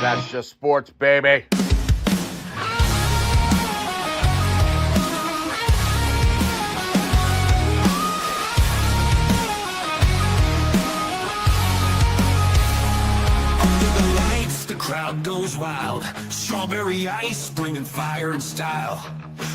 That's just sports, baby. Crowd goes wild. Strawberry ice, bringing fire and style.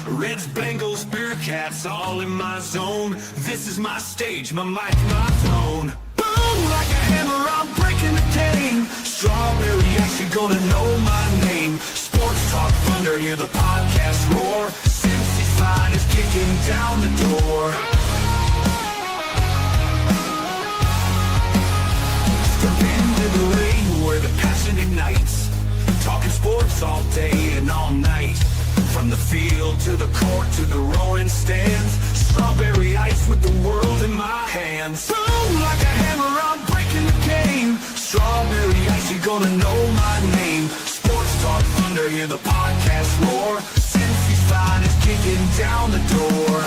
Reds, Bengals, Bearcats, all in my zone. This is my stage, my mic, my throne. Boom, like a hammer, I'm breaking the game. Strawberry ice, you're gonna know my name. Sports Talk Thunder, hear the podcast roar. Cincy's finest kicking down the door. Step into the lane where the passion ignites. Talking sports all day and all night. From the field to the court to the roaring stands. Strawberry ice with the world in my hands. Boom, like a hammer, I'm breaking the game. Strawberry ice, you're gonna know my name. Sports Talk Thunder, hear the podcast roar. Cincy's finest kicking down the door.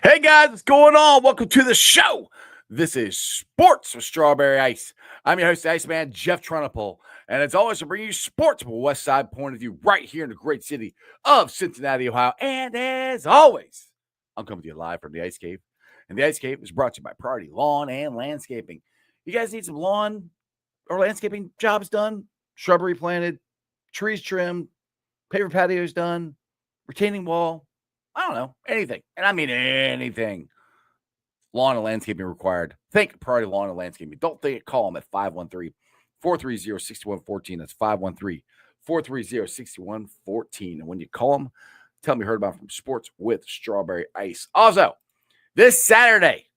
Hey guys, what's going on? Welcome to the show. This is Sports with Strawberry Ice. I'm your host, Iceman, Jeff Trunapole. And as always, I bring you sports from a West Side point of view right here in the great city of Cincinnati, Ohio. And as always, I'm coming to you live from the Ice Cave. And the Ice Cave is brought to you by Priority Lawn and Landscaping. You guys need some lawn or landscaping jobs done? Shrubbery planted, trees trimmed, paver patios done, retaining wall, I don't know, anything. And I mean anything. Lawn and landscaping required. Think Priority Lawn and Landscaping. Don't think it. Call them at 513-430-6114. That's 513-430-6114. And when you call them, tell them you heard about them from Sports with Strawberry Ice. Also, this Saturday,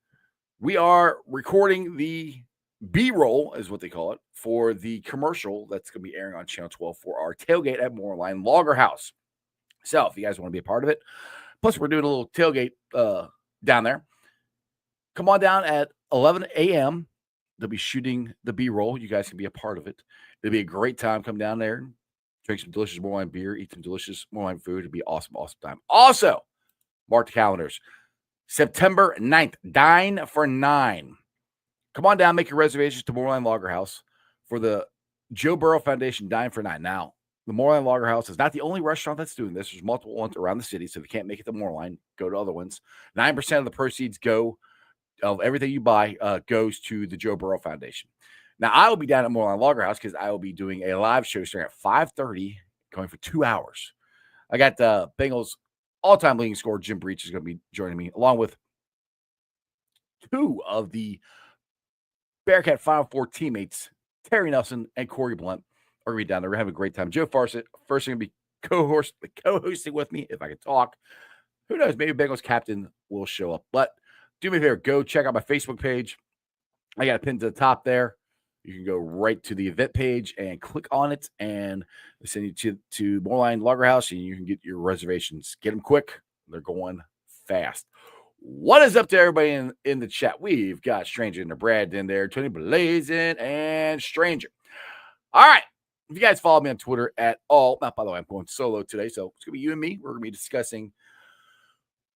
we are recording the B-roll, is what they call it, for the commercial that's going to be airing on Channel 12 for our tailgate at Moorline Logger House. So if you guys want to be a part of it, plus we're doing a little tailgate down there. Come on down at 11 a.m. They'll be shooting the B-roll. You guys can be a part of it. It'll be a great time. Come down there, drink some delicious Moorline beer, eat some delicious Moorline food. It'll be awesome, awesome time. Also, mark the calendars. September 9th, Dine for 9. Come on down, make your reservations to Moorline Logger House for the Joe Burrow Foundation Dine for 9. Now, the Moorline Logger House is not the only restaurant that's doing this. There's multiple ones around the city, so if you can't make it to Moorline, go to other ones. 9% of the proceeds of everything you buy goes to the Joe Burrow Foundation. Now, I will be down at Moorline Logger House because I will be doing a live show starting at 5:30, going for 2 hours. I got the Bengals all-time leading scorer, Jim Breach, is going to be joining me, along with two of the Bearcat Final Four teammates, Terry Nelson and Corey Blunt, are going to be down there. We're having a great time. Joe Farsit, first going to be co-hosting with me if I can talk. Who knows? Maybe Bengals captain will show up. But do me a favor, go check out my Facebook page. I got a pin to the top there. You can go right to the event page and click on it, and they send you to Moorline Logger House, and you can get your reservations. Get them quick. They're going fast. What is up to everybody in the chat? We've got Stranger and Brad in there, Tony Blazin, and Stranger. All right. If you guys follow me on Twitter at all, by the way, I'm going solo today, so it's going to be you and me. We're going to be discussing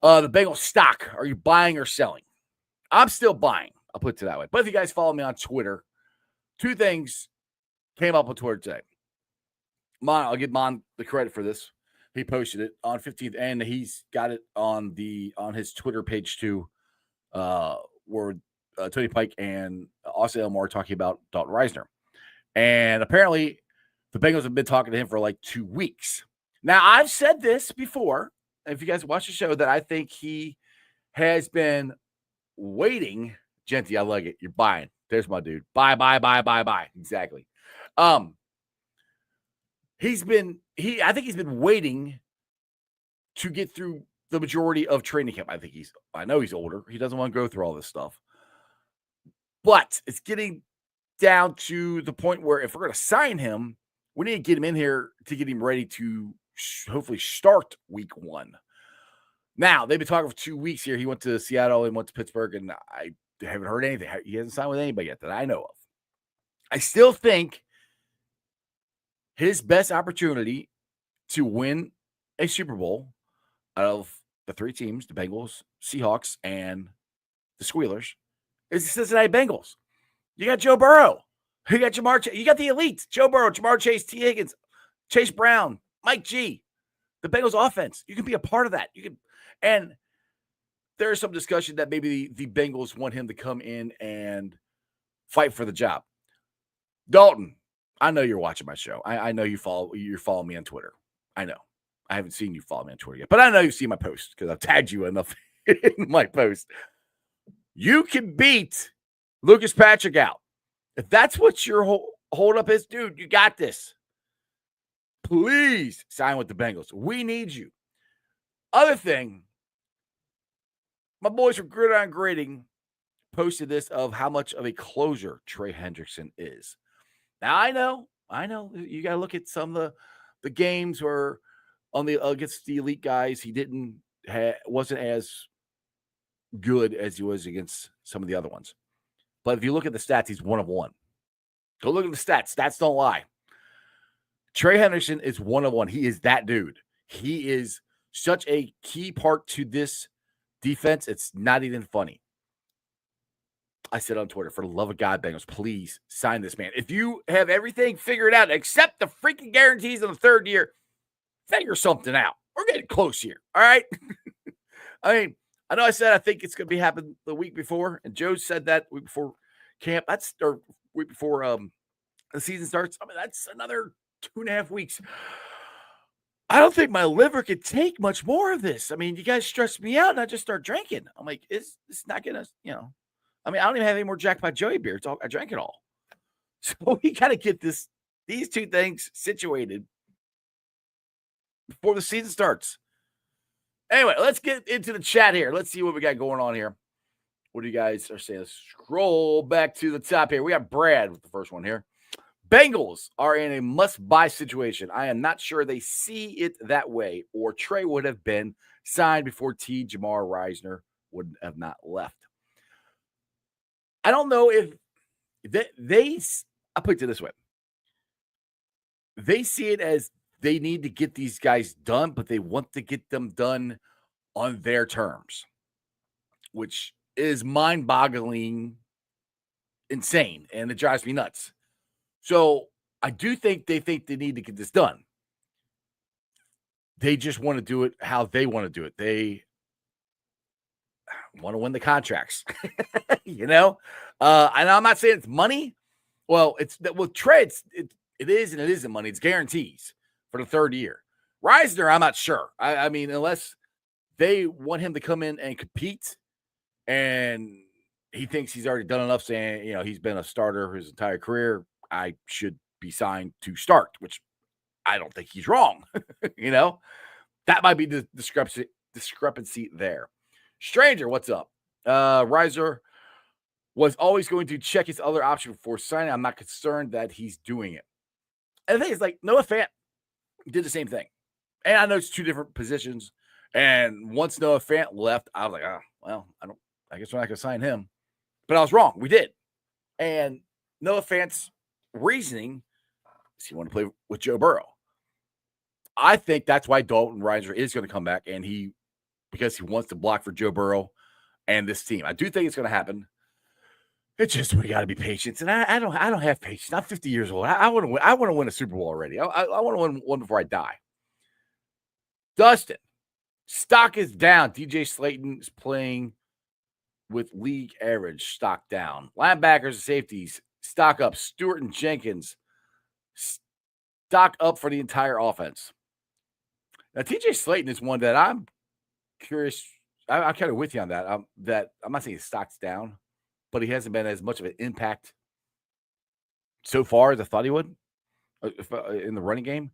the Bengals stock. Are you buying or selling? I'm still buying. I'll put it that way. But if you guys follow me on Twitter, two things came up on Twitter today. I'll give Mon the credit for this. He posted it on 15th, and he's got it on his Twitter page too, where Tony Pike and Austin Elmore are talking about Dalton Reisner. And apparently the Bengals have been talking to him for like 2 weeks. Now, I've said this before, if you guys watch the show, that I think he has been waiting. Genty, I like it. You're buying. There's my dude. Buy. Exactly. I think he's been waiting to get through the majority of training camp. I know he's older. He doesn't want to go through all this stuff. But it's getting down to the point where if we're going to sign him, we need to get him in here to get him ready to hopefully start week 1. Now, they've been talking for 2 weeks here. He went to Seattle and went to Pittsburgh, and I haven't heard anything. He hasn't signed with anybody yet that I know of. I still think his best opportunity to win a Super Bowl out of the 3 teams, the Bengals, Seahawks, and the Squealers, is the Cincinnati Bengals. You got Joe Burrow. You got Jamar Chase. You got the elites. Joe Burrow, Jamar Chase, T. Higgins, Chase Brown, Mike G. The Bengals offense. You can be a part of that. And there's some discussion that maybe the Bengals want him to come in and fight for the job. Dalton, I know you're watching my show. I know you're following me on Twitter. I know. I haven't seen you follow me on Twitter yet, but I know you've seen my post because I've tagged you enough in my post. You can beat Lucas Patrick out. If that's what your hold up is, dude, you got this. Please sign with the Bengals. We need you. Other thing, my boys from Gridiron Grading posted this of how much of a closer Trey Hendrickson is. Now, I know. You got to look at some of the games where on the against the elite guys, he wasn't as good as he was against some of the other ones. But if you look at the stats, he's 1 of 1. Go look at the stats. Stats don't lie. Trey Hendrickson is 1 of 1. He is that dude. He is such a key part to this defense. It's not even funny. I said on Twitter, for the love of God, Bengals, please sign this man. If you have everything figured out, except the freaking guarantees in the third year, figure something out. We're getting close here. All right. I mean, I know I said I think it's going to be happening the week before, and Joe said that week before camp. Or week before the season starts. I mean, that's another 2.5 weeks. I don't think my liver could take much more of this. I mean, you guys stress me out, and I just start drinking. I'm like, it's not going to, I mean, I don't even have any more Jack by Joey beer. I drank it all. So we got to get these two things situated before the season starts. Anyway, let's get into the chat here. Let's see what we got going on here. What do you guys are saying? Let's scroll back to the top here. We got Brad with the first one here. Bengals are in a must-buy situation. I am not sure they see it that way, or Trey would have been signed before Jamar Reisner would have not left. I don't know if I'll put it this way. They see it as they need to get these guys done, but they want to get them done on their terms, which is mind-boggling insane, and it drives me nuts. So I do think they need to get this done. They just want to do it how they want to do it. They want to win the contracts, And I'm not saying it's money. Well, it's that with Trey, it is and it isn't money. It's guarantees for the third year. Reisner, I'm not sure. I mean, unless they want him to come in and compete, and he thinks he's already done enough, saying he's been a starter his entire career, I should be signed to start, which I don't think he's wrong. That might be the discrepancy there. Stranger, what's up? Reiser was always going to check his other option before signing. I'm not concerned that he's doing it. And the thing is, like, Noah Fant did the same thing. And I know it's two different positions. And once Noah Fant left, I was like, oh, well, I guess we're not going to sign him. But I was wrong. We did. And Noah Fant's reasoning is he wanted to play with Joe Burrow. I think that's why Dalton Reiser is going to come back, and because he wants to block for Joe Burrow and this team. I do think it's going to happen. It's just we got to be patient, and I don't have patience. I'm 50 years old. I want to win. I want to win a Super Bowl already. I want to win one before I die. Dustin, stock is down. DJ Slayton is playing with league average. Stock down. Linebackers and safeties, stock up. Stewart and Jenkins, stock up for the entire offense. Now, TJ Slayton is one that I'm curious. I'm kind of with you on that. I'm not saying his stock's down, but he hasn't been as much of an impact so far as I thought he would in the running game.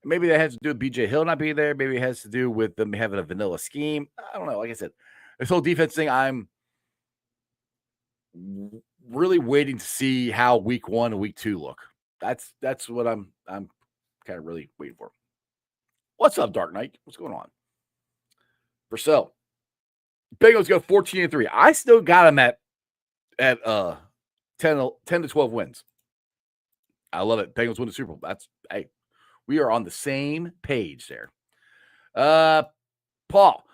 Maybe that has to do with BJ Hill not being there. Maybe it has to do with them having a vanilla scheme. I don't know. Like I said, this whole defense thing, I'm really waiting to see how week 1 and week 2 look. That's what I'm kind of really waiting for. What's up, Dark Knight? What's going on? Purcell. Bengals go 14-3. I still got them at 10 to 12 wins. I love it. Bengals win the Super Bowl. We are on the same page there. Paul,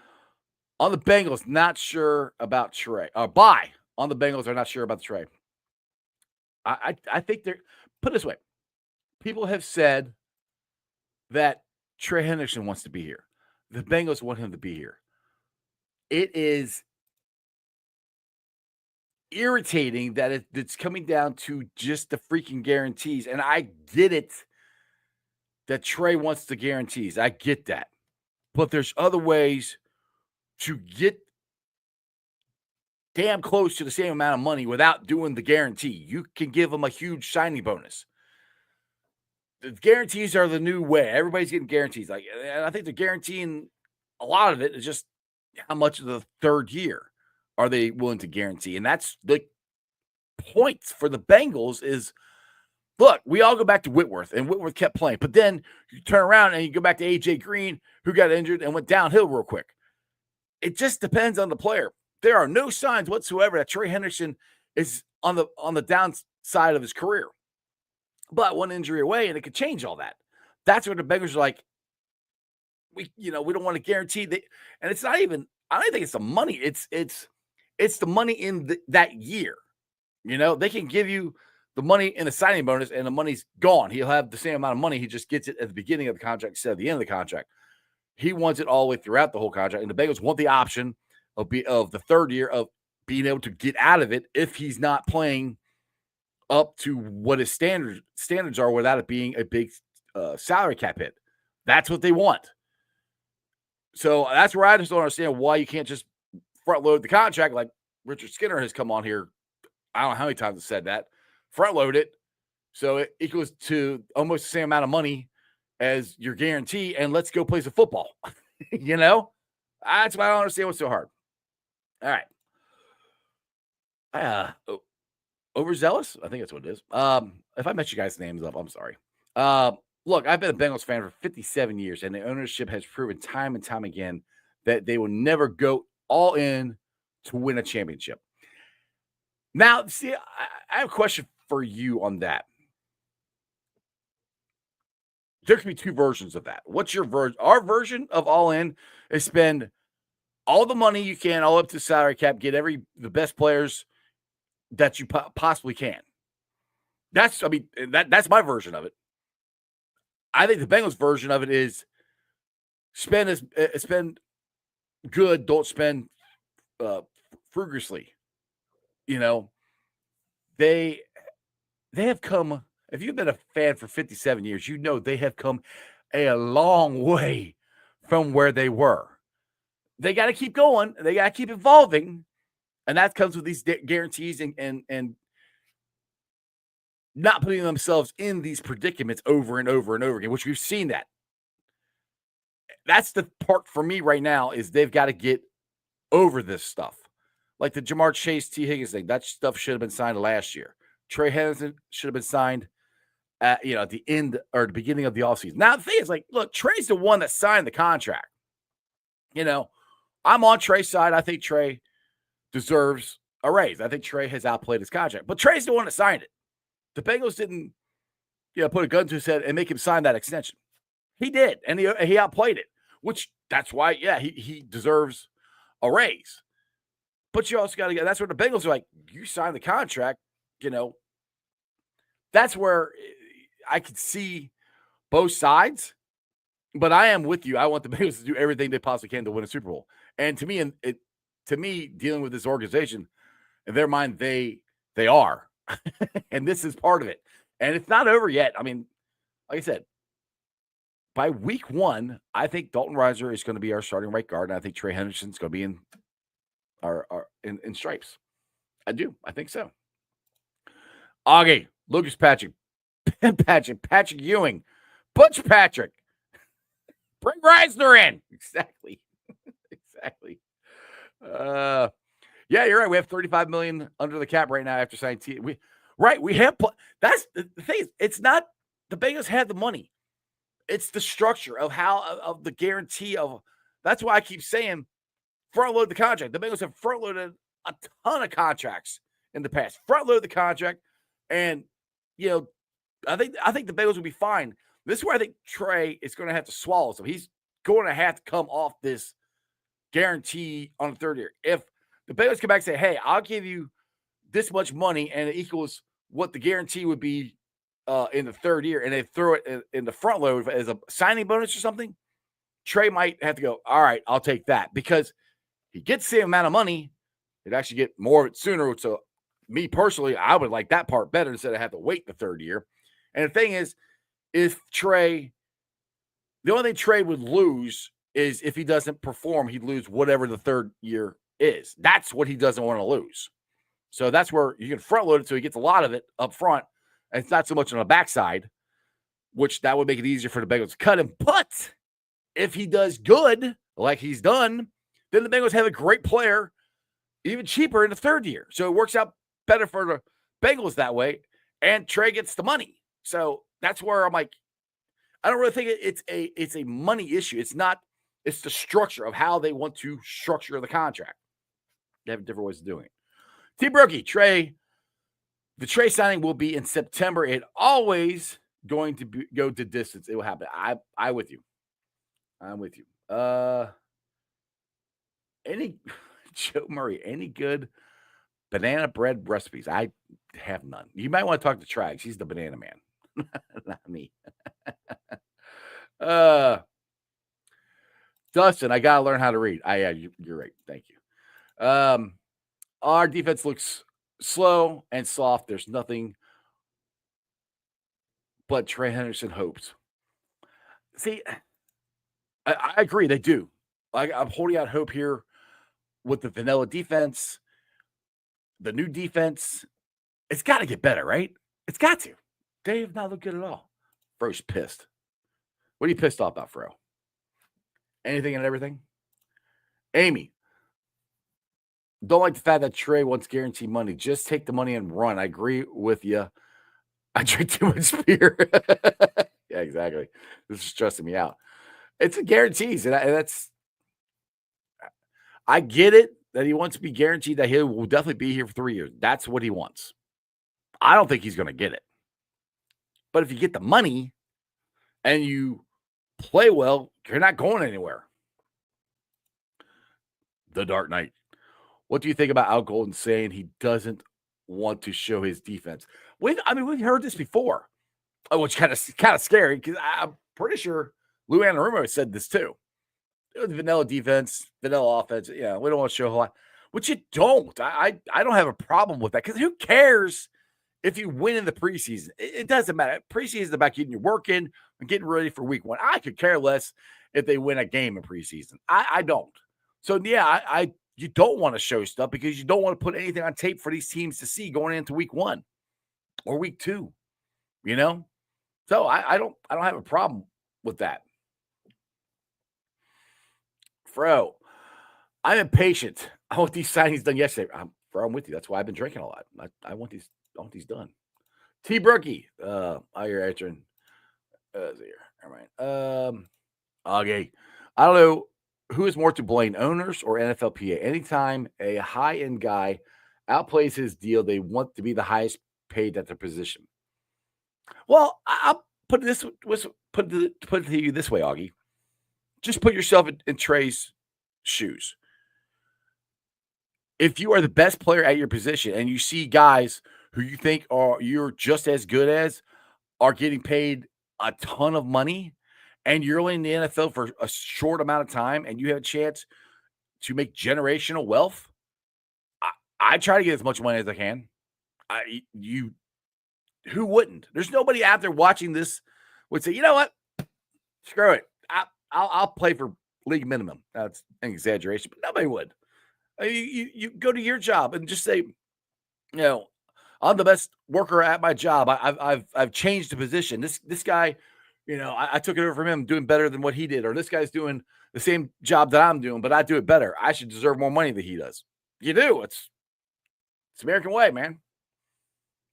on the Bengals, not sure about Trey. Bye. on the Bengals are not sure about the trade. I think they're put it this way. People have said that Trey Henderson wants to be here. The Bengals want him to be here. It is irritating that it's coming down to just the freaking guarantees. And I get it that Trey wants the guarantees. I get that. But there's other ways to get damn close to the same amount of money without doing the guarantee. You can give them a huge signing bonus. The guarantees are the new way. Everybody's getting guarantees. And I think they're guaranteeing a lot of it is just how much of the third year are they willing to guarantee. And that's the point for the Bengals is, look, we all go back to Whitworth, and Whitworth kept playing. But then you turn around and you go back to A.J. Green, who got injured and went downhill real quick. It just depends on the player. There are no signs whatsoever that Trey Henderson is on the downside of his career. But one injury away, and it could change all that. That's where the Bengals are like, we don't want to guarantee that. And it's not even, I don't think it's the money. It's the money in that year. They can give you the money in a signing bonus, and the money's gone. He'll have the same amount of money. He just gets it at the beginning of the contract instead of the end of the contract. He wants it all the way throughout the whole contract. And the Bengals want the option of the third year of being able to get out of it if he's not playing up to what his standards are without it being a big salary cap hit. That's what they want. So that's where I just don't understand why you can't just front load the contract like Richard Skinner has come on here. I don't know how many times I've said that. Front load it so it equals to almost the same amount of money as your guarantee, and let's go play some football. That's why I don't understand what's so hard. All right. Overzealous? I think that's what it is. If I messed you guys' names up, I'm sorry. Look, I've been a Bengals fan for 57 years, and the ownership has proven time and time again that they will never go all in to win a championship. Now, see, I have a question for you on that. There could be two versions of that. What's your version? Our version of all in is spend all the money you can, all up to salary cap, get the best players that you possibly can. That's my version of it. I think the Bengals version of it is spend good, don't spend frugally. They have come. If you've been a fan for 57 years, they have come a long way from where they were. They got to keep going. They got to keep evolving. And that comes with these guarantees and not putting themselves in these predicaments over and over and over again, which we've seen that. That's the part for me right now is they've got to get over this stuff. Like the Jamar Chase, T. Higgins thing, that stuff should have been signed last year. Trey Henderson should have been signed at the end or the beginning of the offseason. Now, the thing is, look, Trey's the one that signed the contract. I'm on Trey's side. I think Trey deserves a raise. I think Trey has outplayed his contract. But Trey's the one that signed it. The Bengals didn't put a gun to his head and make him sign that extension. He did, and he outplayed it, which that's why, he deserves a raise. But you also got to get – that's where the Bengals are like, you signed the contract, That's where I could see both sides. But I am with you. I want the Bengals to do everything they possibly can to win a Super Bowl. And to me, dealing with this organization, in their mind, they are. And this is part of it. And it's not over yet. I mean, like I said, by week 1, I think Dalton Reiser is going to be our starting right guard. And I think Trey Henderson's going to be in in stripes. I do. I think so. Augie, Lucas Patrick, Ben Patrick Ewing, Butch Patrick. Bring Reisner in. Exactly. Exactly. Yeah, you're right. We have $35 million under the cap right now after signing T. We have. That's the thing. It's not the Bengals had the money. It's the structure of the guarantee of. That's why I keep saying front load the contract. The Bengals have front loaded a ton of contracts in the past. Front load the contract, and I think the Bengals will be fine. This is where I think Trey is going to have to swallow. So he's going to have to come off this guarantee on the third year. If the Bengals come back and say, hey, I'll give you this much money and it equals what the guarantee would be in the third year, and they throw it in the front load as a signing bonus or something, Trey might have to go, all right, I'll take that, because he gets the same amount of money. He'd actually get more of it sooner. So me personally, I would like that part better instead of have to wait the third year. And the thing is, if Trey, the only thing Trey would lose is if he doesn't perform, he'd lose whatever the third year is. That's what he doesn't want to lose. So that's where you can front load it so he gets a lot of it up front. And it's not so much on the backside, which that would make it easier for the Bengals to cut him. But if he does good, like he's done, then the Bengals have a great player, even cheaper in the third year. So it works out better for the Bengals that way. And Trey gets the money. So that's where I'm like, I don't really think it's a money issue. It's not, it's the structure of how they want to structure the contract. They have different ways of doing it. T-Brookie, the Trey signing will be in September. It always going to go to distance. It will happen. I'm with you. I'm with you. Any Joe Murray, any good banana bread recipes? I have none. You might want to talk to Trags. He's the banana man. Not me. Dustin, I gotta learn how to read. Yeah, you're right. Thank you. Our defense looks slow and soft. There's nothing but Trey Henderson hopes. See, I agree. They do. I'm holding out hope here with the vanilla defense, the new defense. It's got to get better, right? It's got to. They have not looked good at all. Fro's pissed. What are you pissed off about, Fro? Anything and everything? Amy, don't like the fact that Trey wants guaranteed money. Just take the money and run. I agree with you. I drink too much beer. Yeah, exactly. This is stressing me out. It's a guarantees, and that's. I get it that he wants to be guaranteed that he will definitely be here for 3 years. That's what he wants. I don't think he's going to get it. But if you get the money and you play well, you're not going anywhere. The Dark Knight. What do you think about Al Golden saying he doesn't want to show his defense? We've heard this before, which kind of scary because I'm pretty sure Lou Anarumo said this too. Vanilla defense, vanilla offense. Yeah, we don't want to show a whole lot, which you don't. I don't have a problem with that because who cares if you win in the preseason? It doesn't matter. Preseason is about getting your work in and getting ready for week one. I could care less if they win a game in preseason. I don't. So, yeah, you don't want to show stuff because you don't want to put anything on tape for these teams to see going into week one or week two, you know? So I don't have a problem with that. Fro, I'm impatient. I want these signings done yesterday. I'm with you. That's why I've been drinking a lot. I want these done. T Brookie. You're answering. Here. All right. Okay. I don't know who is more to blame, owners or NFLPA. Anytime a high-end guy outplays his deal, they want to be the highest paid at their position. Well, I'll put it to you this way, Augie. Just put yourself in Trey's shoes. If you are the best player at your position and you see guys who you think you're just as good as are getting paid a ton of money and you're only in the NFL for a short amount of time and you have a chance to make generational wealth, I try to get as much money as I can. Who wouldn't? There's nobody out there watching this would say, you know what? Screw it. I'll play for league minimum. That's an exaggeration, but nobody would. You go to your job and just say, I'm the best worker at my job. I've changed the position. This guy, I took it over from him doing better than what he did, or this guy's doing the same job that I'm doing, but I do it better. I should deserve more money than he does. You do. It's American way, man.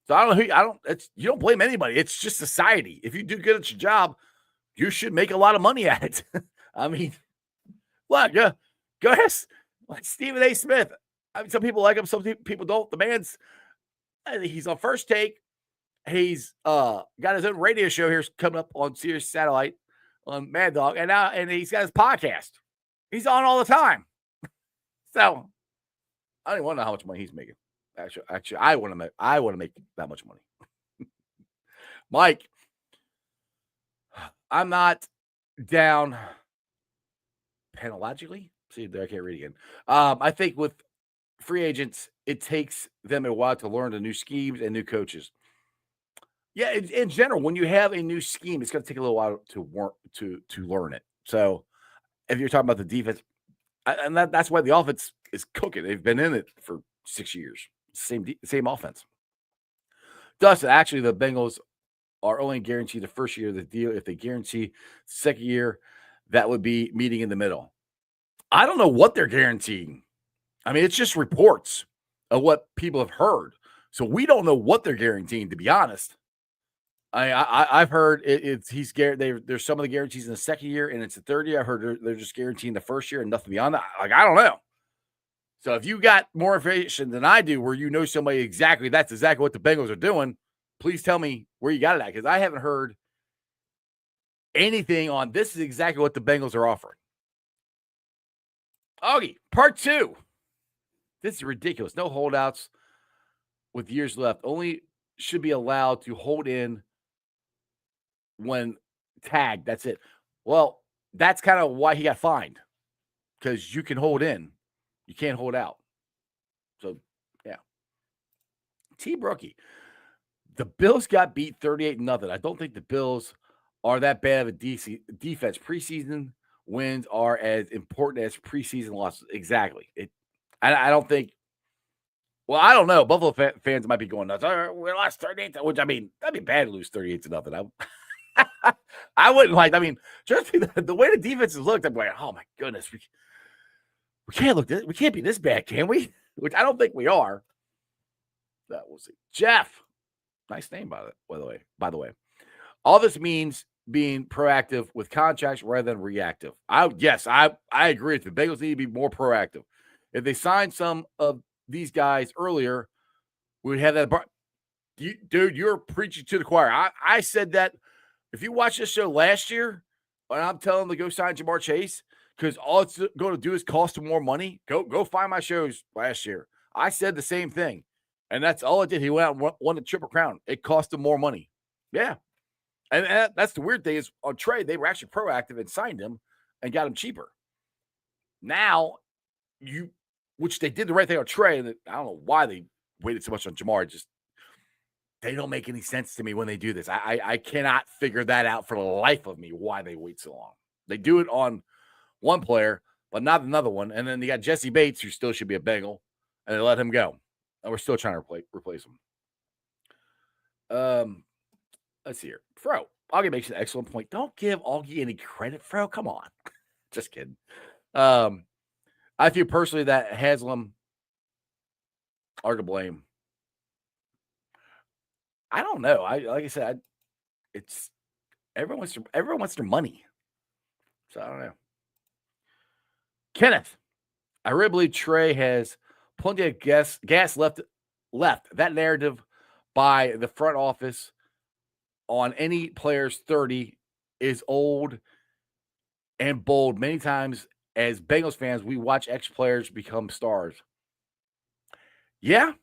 So you don't blame anybody. It's just society. If you do good at your job, you should make a lot of money at it. I mean, what? Yeah, go ahead. Like Stephen A. Smith. Some people like him, some people don't. The man's, he's on First Take. He's got his own radio show here coming up on Sirius Satellite on Mad Dog, and he's got his podcast. He's on all the time. So I don't even want to know how much money he's making. Actually, I want to make that much money. Mike, I'm not down penalogically. See, there I can't read again. I think with free agents, it takes them a while to learn the new schemes and new coaches. Yeah, in general, when you have a new scheme, it's going to take a little while to work to learn it. So, if you're talking about the defense, and that's why the offense is cooking. They've been in it for 6 years, same offense. Dustin, actually, the Bengals are only guaranteed the first year of the deal. If they guarantee second year, that would be meeting in the middle. I don't know what they're guaranteeing. I mean, it's just reports of what people have heard. So we don't know what they're guaranteeing, to be honest. I've heard there's some of the guarantees in the second year and it's the third year. I heard they're just guaranteeing the first year and nothing beyond that. Like, I don't know. So if you got more information than I do, where you know somebody exactly what the Bengals are doing, please tell me where you got it at, because I haven't heard anything on this is exactly what the Bengals are offering. Augie, part 2. This is ridiculous. No holdouts with years left. Only should be allowed to hold in when tagged. That's it. Well, that's kind of why he got fined, because you can hold in. You can't hold out. So, yeah. T. Brookie. The Bills got beat 38-0. I don't think the Bills are that bad of a defense. Preseason wins are as important as preseason losses. Exactly. I don't think. Well, I don't know. Buffalo fans might be going nuts. All right, we lost 38, which, I mean, that'd be bad to lose 38-0. I wouldn't like. I mean, just the way the defenses looked, I'm like, oh my goodness, we can't look this. We can't be this bad, can we? Which I don't think we are. That we'll see. Jeff, nice name by the way. All this means being proactive with contracts rather than reactive. I agree with you. The Bengals need to be more proactive. If they sign some of these guys earlier, we would have that. Dude, you're preaching to the choir. I said that. If you watch this show last year, and I'm telling them to go sign Jamar Chase, because all it's going to do is cost them more money, go find my shows last year. I said the same thing, and that's all it did. He went out and won the Triple Crown. It cost him more money. Yeah. And that's the weird thing is on trade, they were actually proactive and signed him and got him cheaper. Now, which they did the right thing on trade. I don't know why they waited so much on Jamar. They don't make any sense to me when they do this. I cannot figure that out for the life of me, why they wait so long. They do it on one player, but not another one. And then you got Jesse Bates, who still should be a Bengal, and they let him go. And we're still trying to replace him. Let's see here. Fro, Augie makes an excellent point. Don't give Augie any credit, Fro. Come on. Just kidding. I feel personally that Haslam are to blame. I don't know. Like I said, it's everyone wants their money. So I don't know. Kenneth, I really believe Trey has plenty of gas left. That narrative by the front office on any player's 30 is old and bold. Many times as Bengals fans, we watch ex-players become stars. Yeah.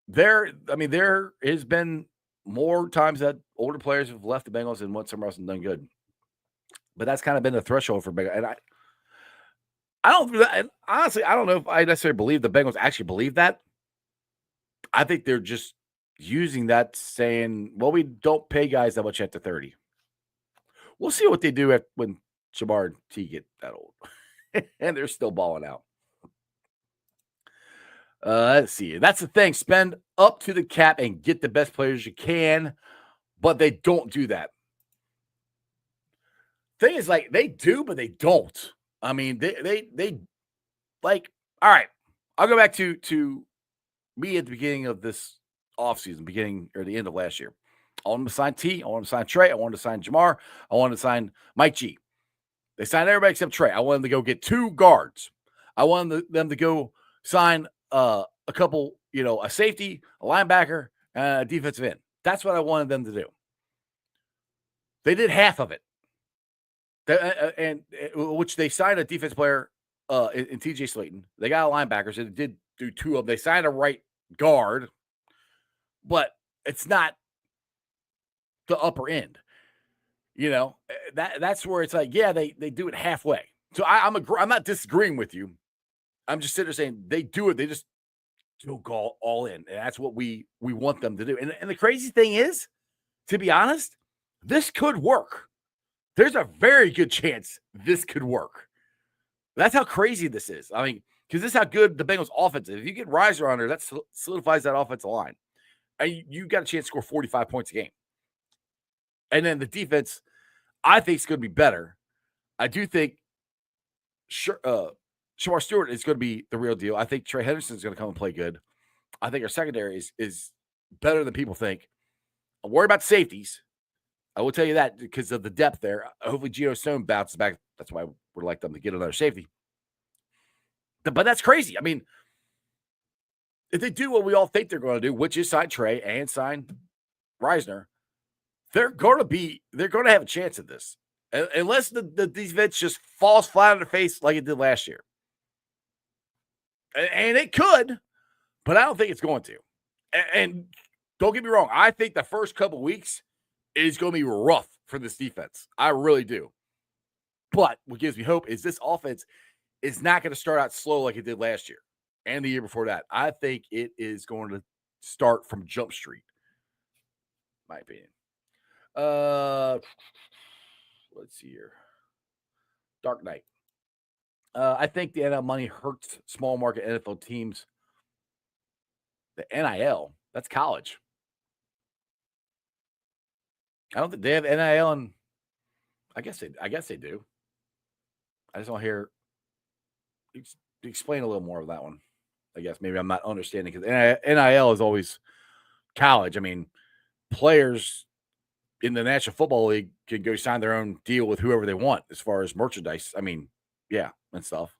There has been more times that older players have left the Bengals and went somewhere else and done good. But that's kind of been the threshold for Bengals. And honestly, I don't know if I necessarily believe the Bengals actually believe that. I think they're just using that, saying, well, we don't pay guys that much after 30. We'll see what they do when Jamar and T get that old. And they're still balling out. Let's see. That's the thing. Spend up to the cap and get the best players you can, but they don't do that. Thing is, like, they do, but they don't. I mean, they like, all right, I'll go back to me at the beginning of this offseason, beginning or the end of last year. I wanted to sign T. I wanted to sign Trey. I wanted to sign Jamar. I wanted to sign Mike G. They signed everybody except Trey. I wanted them to go get 2 guards. I wanted them to go sign a couple, a safety, a linebacker, and a defensive end. That's what I wanted them to do. They did half of it. Which they signed a defense player in TJ Slayton. They got a linebacker, so they did do two of them. They signed a right guard, but it's not the upper end. That's where it's like, yeah, they do it halfway. So I'm not disagreeing with you. I'm just sitting there saying they do it. They just go all in, and that's what we want them to do. And the crazy thing is, to be honest, this could work. There's a very good chance this could work. That's how crazy this is. I mean, because this is how good the Bengals offense is. If you get Riser on there, that solidifies that offensive line. And you got a chance to score 45 points a game. And then the defense, I think, is going to be better. I do think Shamar Stewart is going to be the real deal. I think Trey Henderson is going to come and play good. I think our secondary is better than people think. I'm worried about safeties. I will tell you that because of the depth there. Hopefully Geno Stone bounces back. That's why I would like them to get another safety. But that's crazy. I mean, if they do what we all think they're going to do, which is sign Trey and sign Reisner, they're going to have a chance at this. Unless the defense just falls flat on their face like it did last year. And it could, but I don't think it's going to. And don't get me wrong, I think the first couple of weeks is going to be rough for this defense. I really do. But what gives me hope is this offense is not going to start out slow like it did last year and the year before that. I think it is going to start from Jump Street, in my opinion. Let's see here. Dark Knight. I think the NIL money hurts small market NFL teams. The NIL, that's college. I don't think they have NIL, and I guess they do. I just want to hear explain a little more of that one. I guess maybe I'm not understanding because NIL is always college. I mean, players in the National Football League can go sign their own deal with whoever they want as far as merchandise. I mean, yeah, and stuff.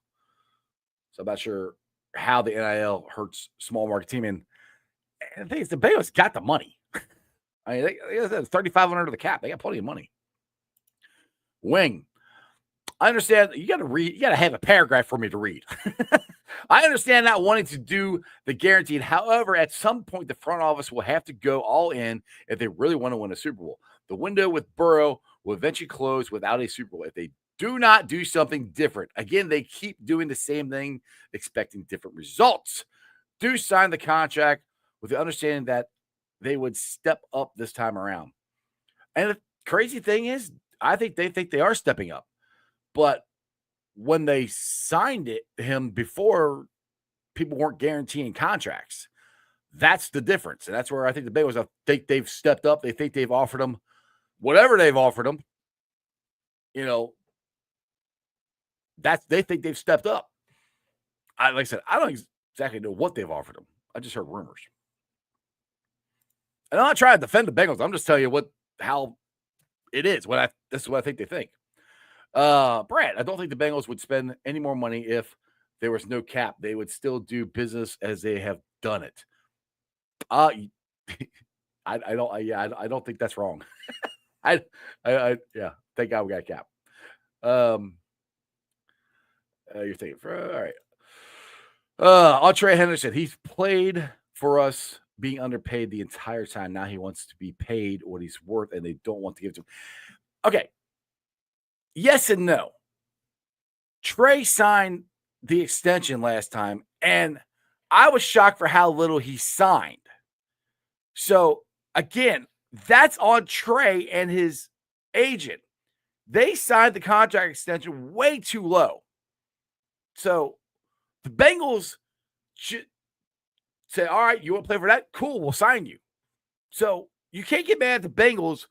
So I'm not sure how the NIL hurts small market team. And the thing is, the Bengals got the money. I mean, they got 3,500 under the cap. They got plenty of money. Wing. I understand you got to read. You got to have a paragraph for me to read. I understand not wanting to do the guaranteed. However, at some point, the front office will have to go all in if they really want to win a Super Bowl. The window with Burrow will eventually close without a Super Bowl if they do not do something different. Again, they keep doing the same thing, expecting different results. Do sign the contract with the understanding that they would step up this time around. And the crazy thing is, I think they are stepping up. But when they signed him before, people weren't guaranteeing contracts. That's the difference. And that's where I think the Bengals think they've stepped up. They think they've offered him whatever they've offered him. They think they've stepped up. Like I said, I don't exactly know what they've offered him. I just heard rumors. And I'm not trying to defend the Bengals. I'm just telling you how it is. This is what I think they think. Brad, I don't think the Bengals would spend any more money if there was no cap. They would still do business as they have done it. I don't think that's wrong. Thank God we got a cap. You're thinking, all right. On Trey Henderson, he's played for us being underpaid the entire time. Now he wants to be paid what he's worth, and they don't want to give it to him. Okay. Yes and no. Trey signed the extension last time, and I was shocked for how little he signed. So, again, that's on Trey and his agent. They signed the contract extension way too low. So, the Bengals should say, all right, you want to play for that? Cool, we'll sign you. So, you can't get mad at the Bengals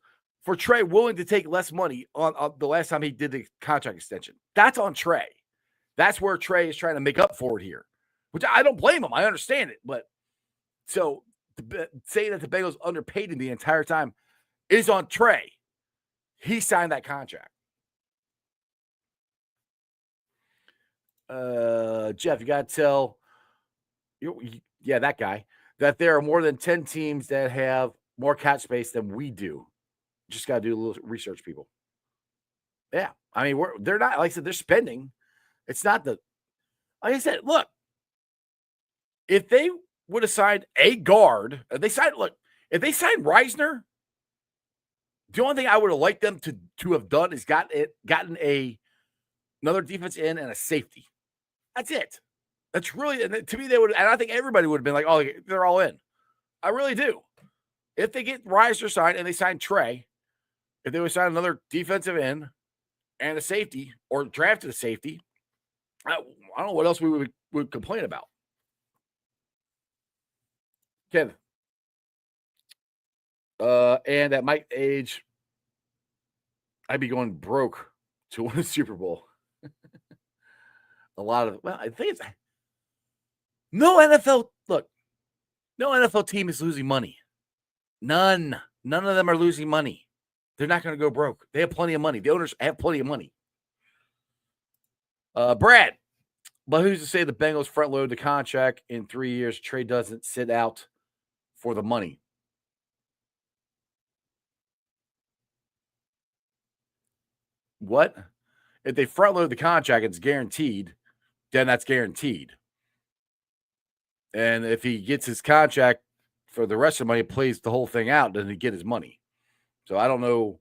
for Trey willing to take less money on the last time he did the contract extension. That's on Trey. That's where Trey is trying to make up for it here, which I don't blame him. I understand it. But so saying that the Bengals underpaid him the entire time is on Trey. He signed that contract. Jeff, you got to tell that guy that there are more than 10 teams that have more cap space than we do. Just got to do a little research, people. Yeah. I mean, they're not, like I said, they're spending. It's not like I said, look, if they would have signed a guard, if they signed Reisner, the only thing I would have liked them to have done is gotten another defense in and a safety. That's it. That's really, and to me, they would, and I think everybody would have been like, oh, they're all in. I really do. If they get Reisner signed and they sign Trey, if they would sign another defensive end and a safety or drafted a safety, I don't know what else we would complain about. Kevin. And at my age, I'd be going broke to win a Super Bowl. I think it's no NFL team is losing money. None of them are losing money. They're not going to go broke. They have plenty of money. The owners have plenty of money. Brad, but who's to say the Bengals front load the contract in 3 years? Trey doesn't sit out for the money. What? If they front load the contract, it's guaranteed, then that's guaranteed. And if he gets his contract for the rest of the money, plays the whole thing out, then he get his money. So I don't know.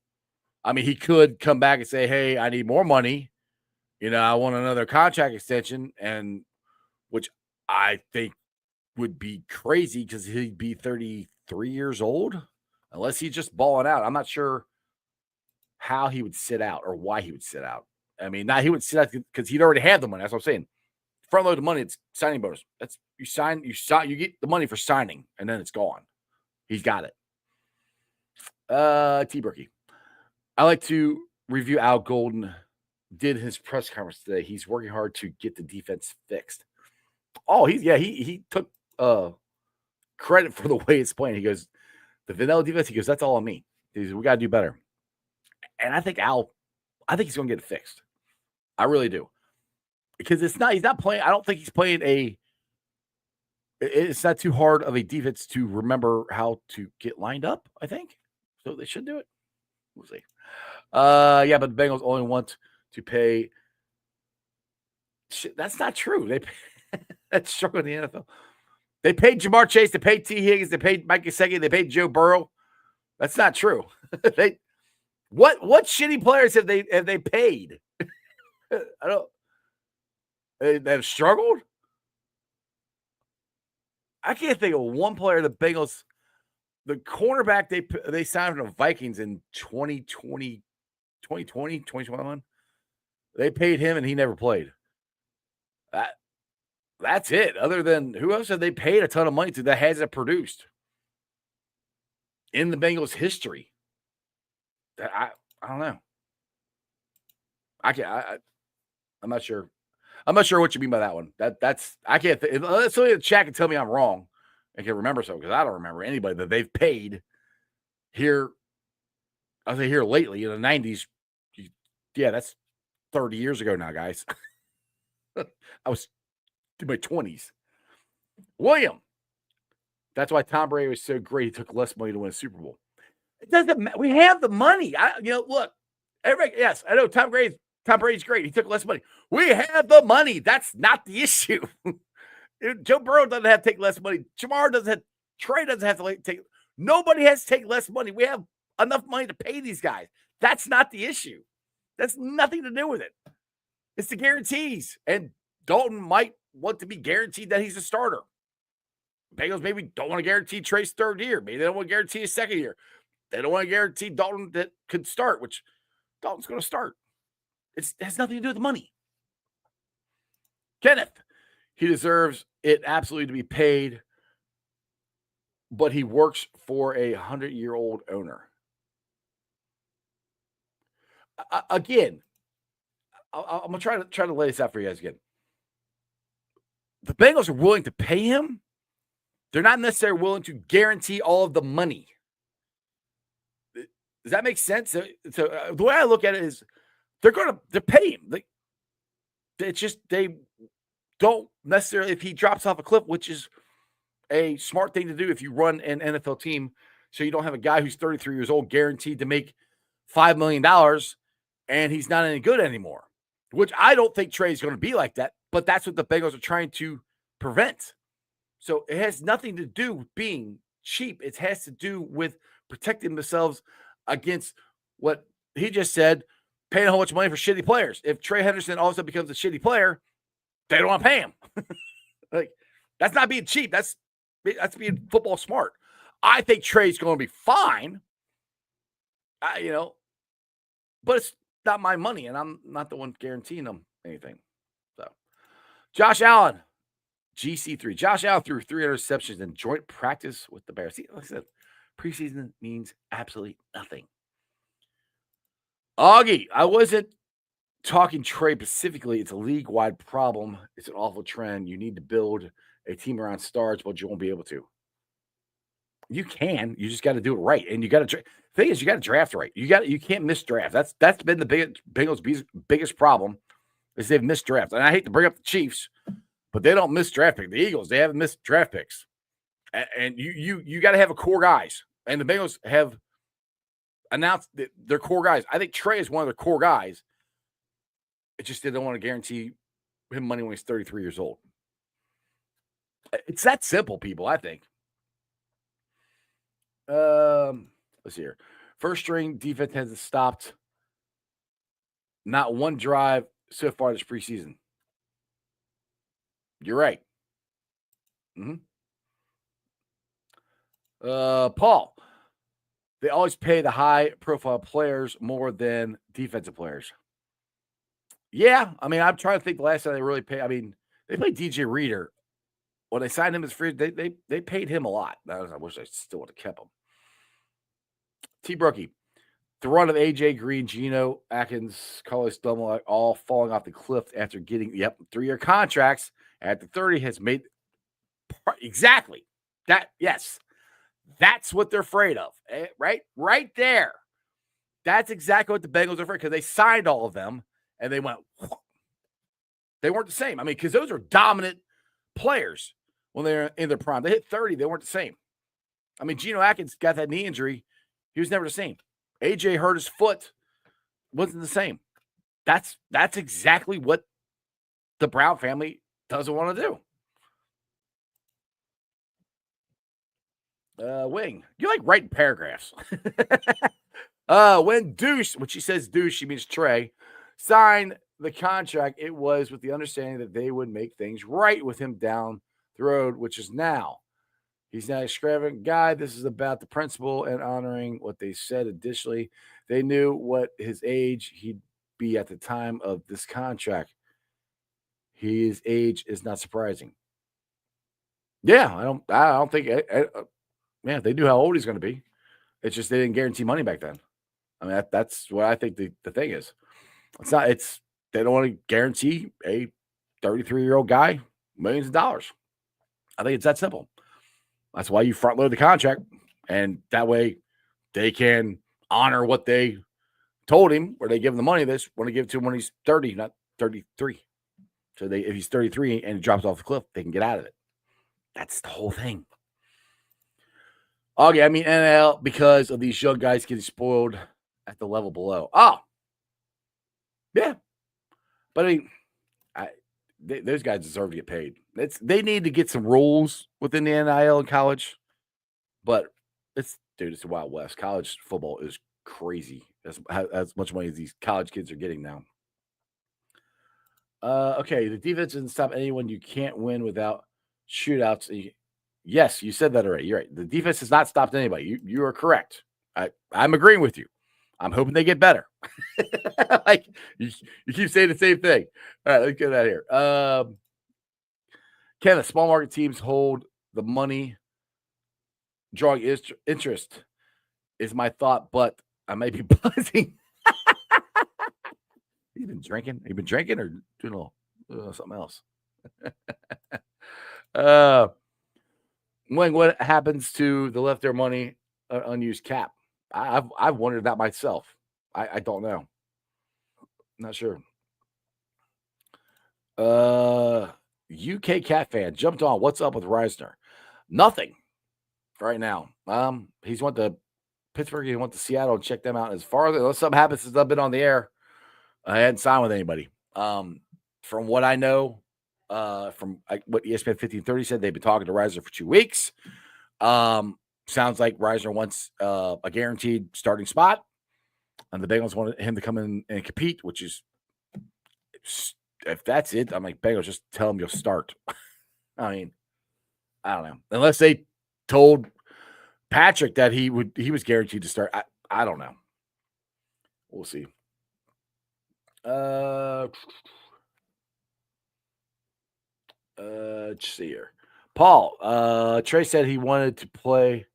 I mean, he could come back and say, hey, I need more money. I want another contract extension, and which I think would be crazy because he'd be 33 years old unless he's just balling out. I'm not sure how he would sit out or why he would sit out. I mean, he would sit out because he'd already had the money. That's what I'm saying. Front load the money, it's signing bonus. That's you get the money for signing, and then it's gone. He's got it. T. Berkey. I like to review Al Golden did his press conference today. He's working hard to get the defense fixed. Oh, he took credit for the way it's playing. He goes, the vanilla defense, he goes, that's all on me. He goes, we got to do better. And I think he's going to get it fixed. I really do. Because he's not playing, I don't think he's playing it's not too hard of a defense to remember how to get lined up, I think. So they should do it. We'll see. But the Bengals only want to pay. That's not true. That's true in the NFL. They paid Jamar Chase. They paid T. Higgins. They paid Mike Gesicki. They paid Joe Burrow. That's not true. What shitty players have they paid? I don't. They've struggled. I can't think of one player the Bengals, the cornerback they signed from the Vikings in 2020, 2021. They paid him and he never played. That's it. Other than who else have they paid a ton of money to that hasn't produced in the Bengals history? I don't know. I'm not sure. I'm not sure what you mean by that one. That's I can't. Let's somebody in the chat can tell me I'm wrong. I can remember so because I don't remember anybody that they've paid here. I'll say here lately in the 90s. Yeah, that's 30 years ago now, guys. I was in my 20s. William. That's why Tom Brady was so great. He took less money to win a Super Bowl. It doesn't matter. We have the money. Look. Everybody, yes, I know Tom Brady's great. He took less money. We have the money. That's not the issue. Joe Burrow doesn't have to take less money. Jamar doesn't have. Trey doesn't have to take. Nobody has to take less money. We have enough money to pay these guys. That's not the issue. That's nothing to do with it. It's the guarantees. And Dalton might want to be guaranteed that he's a starter. Bengals maybe don't want to guarantee Trey's third year. Maybe they don't want to guarantee his second year. They don't want to guarantee Dalton that could start, which Dalton's going to start. It has nothing to do with the money. Kenneth, he deserves it absolutely to be paid, but he works for a 100-year-old owner. Again, I'm going to try to lay this out for you guys again. The Bengals are willing to pay him. They're not necessarily willing to guarantee all of the money. Does that make sense? So the way I look at it is they're pay him. It's just they don't necessarily, if he drops off a cliff, which is a smart thing to do if you run an NFL team, so you don't have a guy who's 33 years old guaranteed to make $5 million and he's not any good anymore, which I don't think Trey's going to be like that, but that's what the Bengals are trying to prevent. So it has nothing to do with being cheap. It has to do with protecting themselves against what he just said, paying a whole bunch of money for shitty players. If Trey Henderson all of a sudden becomes a shitty player, they don't want to pay him. Like, that's not being cheap. That's being football smart. I think Trey's going to be fine. But it's not my money, and I'm not the one guaranteeing them anything. So, Josh Allen, GC3. Josh Allen threw 3 interceptions in joint practice with the Bears. See, like I said, preseason means absolutely nothing. Augie, I wasn't talking Trey specifically. It's a league-wide problem. It's an awful trend. You need to build a team around stars, but you won't be able to. You can. You just got to do it right, and you got to. The thing is, you got to draft right. You can't miss draft. That's been the Bengals' biggest problem is they've missed drafts. And I hate to bring up the Chiefs, but they don't miss draft picks. The Eagles, they haven't missed draft picks, and you got to have a core guys. And the Bengals have announced that their core guys. I think Trey is one of their core guys. It's just they don't want to guarantee him money when he's 33 years old. It's that simple, people. I think. Let's see here. First string defense has stopped not one drive so far this preseason. You're right. Paul, they always pay the high-profile players more than defensive players. Yeah, I mean, I'm trying to think the last time they really paid. I mean, they played DJ Reader. When they signed him as free, they paid him a lot. I wish I still would have kept him. T. Brookie, the run of A.J. Green, Geno Atkins, Carlos Dunlap, all falling off the cliff after getting 3-year contracts at the 30 has made exactly that. Yes, that's what they're afraid of, right there. That's exactly what the Bengals are afraid because they signed all of them and they went. They weren't the same. I mean, because those are dominant players when they're in their prime. They hit 30, they weren't the same. I mean, Geno Atkins got that knee injury. He was never the same. AJ hurt his foot. Wasn't the same. That's exactly what the Brown family doesn't want to do. Wing, you like writing paragraphs. When Douche, when she says Douche, she means Trey, signed the contract, it was with the understanding that they would make things right with him down the road, which is now. He's not an extravagant guy. This is about the principle and honoring what they said. Additionally, they knew what his age he'd be at the time of this contract. His age is not surprising. Yeah, I don't think. They knew how old he's going to be. It's just they didn't guarantee money back then. I mean, that's what I think the thing is. It's not. It's they don't want to guarantee a 33-year-old guy millions of dollars. I think it's that simple. That's why you front load the contract, and that way they can honor what they told him, where they give him the money. They want to give it to him when he's 30, not 33. So if he's 33 and he drops off the cliff, they can get out of it. That's the whole thing. Okay, I mean NL because of these young guys getting spoiled at the level below. Oh, yeah, but I mean, those guys deserve to get paid. They need to get some rules within the NIL in college, but it's the Wild West. College football is crazy. As much money as these college kids are getting now. Okay, the defense doesn't stop anyone. You can't win without shootouts. Yes, you said that already. You're right. The defense has not stopped anybody. You are correct. I'm agreeing with you. I'm hoping they get better. Like you keep saying the same thing. All right, let's get out of here. Can the small market teams hold the money? Drawing interest is my thought, but I may be buzzing. You've been drinking? You've been drinking or doing a little something else? What happens to the leftover money, unused cap? I've wondered that myself. I don't know. Not sure. UK Cat fan jumped on. What's up with Reisner? Nothing right now. He's went to Pittsburgh. He went to Seattle and checked them out. As far as something happens since I've been on the air, I hadn't signed with anybody. From what I know, From what ESPN 1530 said, they've been talking to Reiser for 2 weeks. Sounds like Reiser wants a guaranteed starting spot, and the Bengals wanted him to come in and compete, which is, if that's it, I'm like, Bengals, just tell him you'll start. I mean, I don't know. Unless they told Patrick that he was guaranteed to start. I don't know. We'll see. Let's see here. Paul, Trey said he wanted to play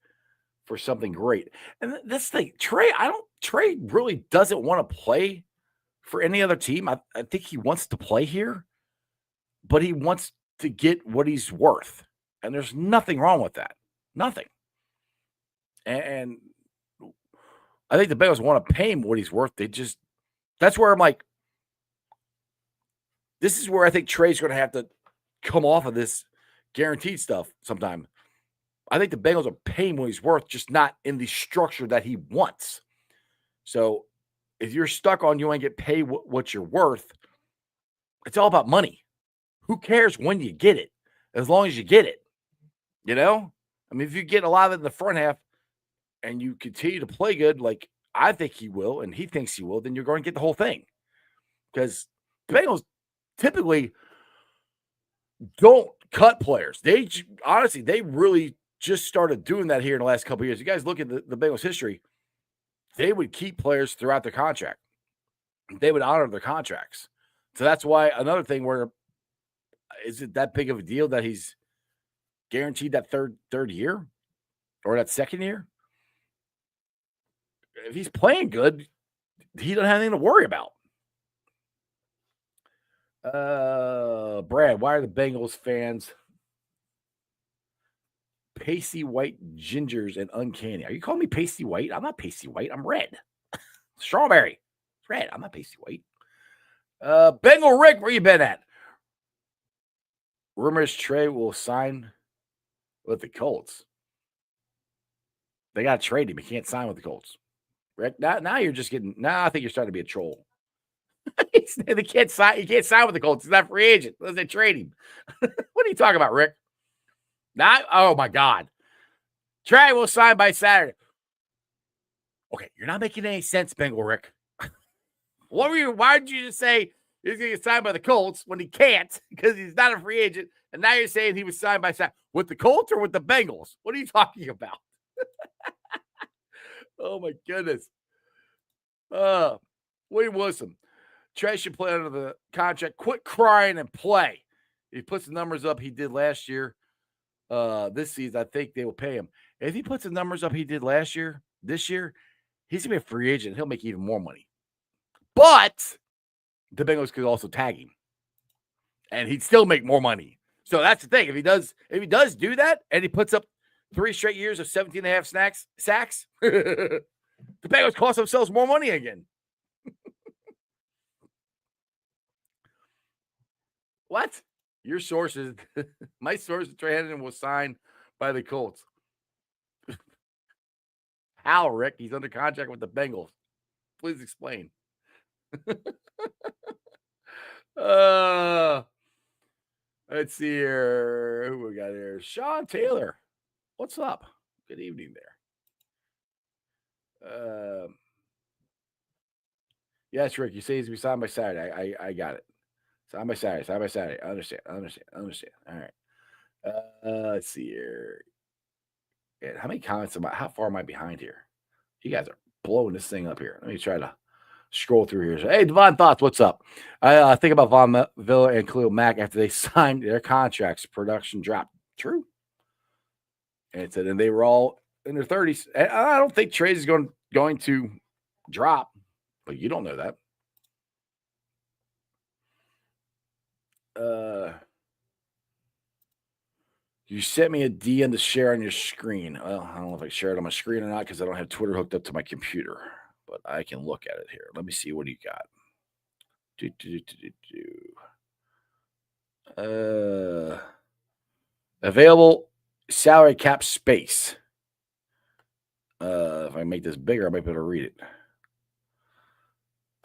for something great. And that's the thing. Trey really doesn't want to play for any other team. I think he wants to play here, but he wants to get what he's worth. And there's nothing wrong with that. Nothing. And I think the Bengals want to pay him what he's worth. That's where I'm like, this is where I think Trey's going to have to come off of this guaranteed stuff sometime. I think the Bengals are paying what he's worth, just not in the structure that he wants. So if you're stuck on you want to get paid what you're worth, it's all about money. Who cares when you get it, as long as you get it? You know? I mean, if you get a lot of it in the front half and you continue to play good, like I think he will and he thinks he will, then you're going to get the whole thing. Because the Bengals typically don't cut players. They really just started doing that here in the last couple of years. You guys look at the Bengals history, they would keep players throughout their contract. They would honor their contracts. So that's why another thing where is it that big of a deal that he's guaranteed that third year or that second year? If he's playing good, he doesn't have anything to worry about. Brad, why are the Bengals fans pasty white gingers and uncanny? Are you calling me pasty white? I'm not pasty white. I'm red. Strawberry. Red. I'm not pasty white. Bengal Rick, where you been at? Rumors Trey will sign with the Colts. They got to trade him. He can't sign with the Colts. Rick, now you're just getting. Now I think you're starting to be a troll. They can't sign. He can't sign with the Colts. He's not a free agent. Unless they trade him. What are you talking about, Rick? Oh my God. Trey will sign by Saturday. Okay, you're not making any sense, Bengal Rick. What were you? Why did you just say he's going to get signed by the Colts when he can't because he's not a free agent? And now you're saying he was signed by with the Colts or with the Bengals? What are you talking about? Oh my goodness. William Wilson. Trey should play under the contract. Quit crying and play. If he puts the numbers up he did last year, this season, I think they will pay him. If he puts the numbers up he did last year, this year, he's going to be a free agent. He'll make even more money. But the Bengals could also tag him. And he'd still make more money. So that's the thing. If he does do that and he puts up 3 straight years of 17.5 sacks, the Bengals cost themselves more money again. What? Your sources, my source, Trey Hendon was signed by the Colts. How, Rick? He's under contract with the Bengals. Please explain. Let's see here. Who we got here? Sean Taylor. What's up? Good evening there. Yes, Rick. You say he's to be signed by Saturday. I got it. Signed by Saturday. I understand. All right. Let's see here. Yeah, how many comments how far am I behind here? You guys are blowing this thing up here. Let me try to scroll through here. So, hey, Devon Thoughts, what's up? I think about Von Miller and Khalil Mack after they signed their contracts. Production dropped. True. And they were all in their 30s. And I don't think Trey's is going to drop, but you don't know that. You sent me a DM to share on your screen. Well, I don't know if I share it on my screen or not because I don't have Twitter hooked up to my computer, but I can look at it here. Let me see what you got. Available salary cap space. If I make this bigger, I might be able to read it.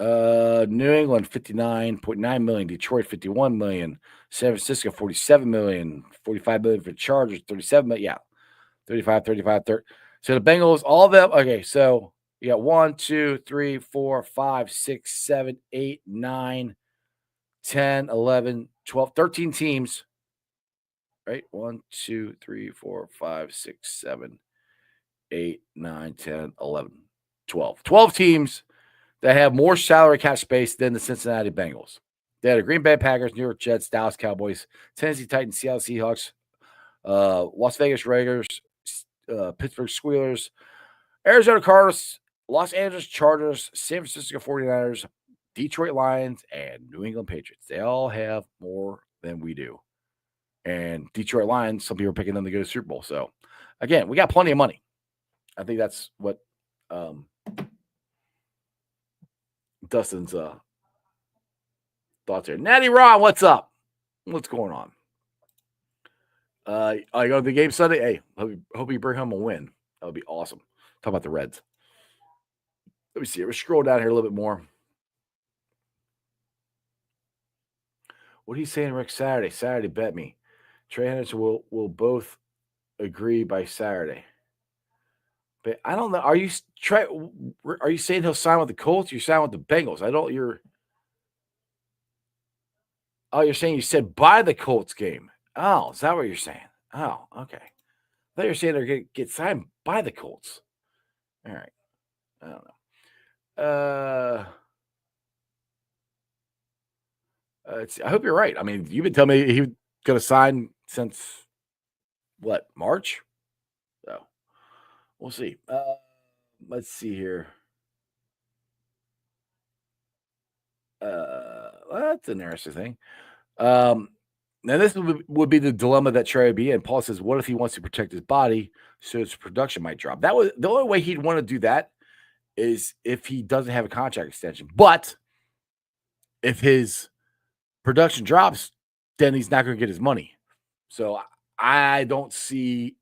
New England 59.9 million, Detroit 51 million, San Francisco 47 million, 45 million for Chargers, 37 million. Yeah, 35, 35, 30. So the Bengals, all of them. Okay, so you got 1, 2, 3, 4, 5, 6, 7, 8, 9, 10, 11, 12, 13 teams. Right? 1, 2, 3, 4, 5, 6, 7, 8, 9, 10, 11, 12. 12 teams that have more salary cap space than the Cincinnati Bengals. They had the Green Bay Packers, New York Jets, Dallas Cowboys, Tennessee Titans, Seattle Seahawks, Las Vegas Raiders, Pittsburgh Steelers, Arizona Cardinals, Los Angeles Chargers, San Francisco 49ers, Detroit Lions, and New England Patriots. They all have more than we do. And Detroit Lions, some people are picking them to go to the Super Bowl. So, again, we got plenty of money. I think that's what Dustin's thoughts here. Natty Ron, what's up? What's going on? I go to the game Sunday. Hey, hope you bring home a win. That would be awesome. Talk about the Reds. Let me see. Let's scroll down here a little bit more. What are you saying, Rick? Saturday, bet me. Trey Henderson will both agree by Saturday. But I don't know. Are you saying he'll sign with the Colts? Or you sign with the Bengals? You're saying you said by the Colts game. Oh, is that what you're saying? Oh, okay. I thought you were saying they're going to get signed by the Colts. All right. I don't know. I hope you're right. I mean, you've been telling me he was going to sign since what, March? So we'll see. Let's see here. That's an interesting thing. Now this would be the dilemma that Trey would be in. Paul says, what if he wants to protect his body so his production might drop? That was the only way he'd want to do that is if he doesn't have a contract extension. But if his production drops, then he's not going to get his money. So I don't see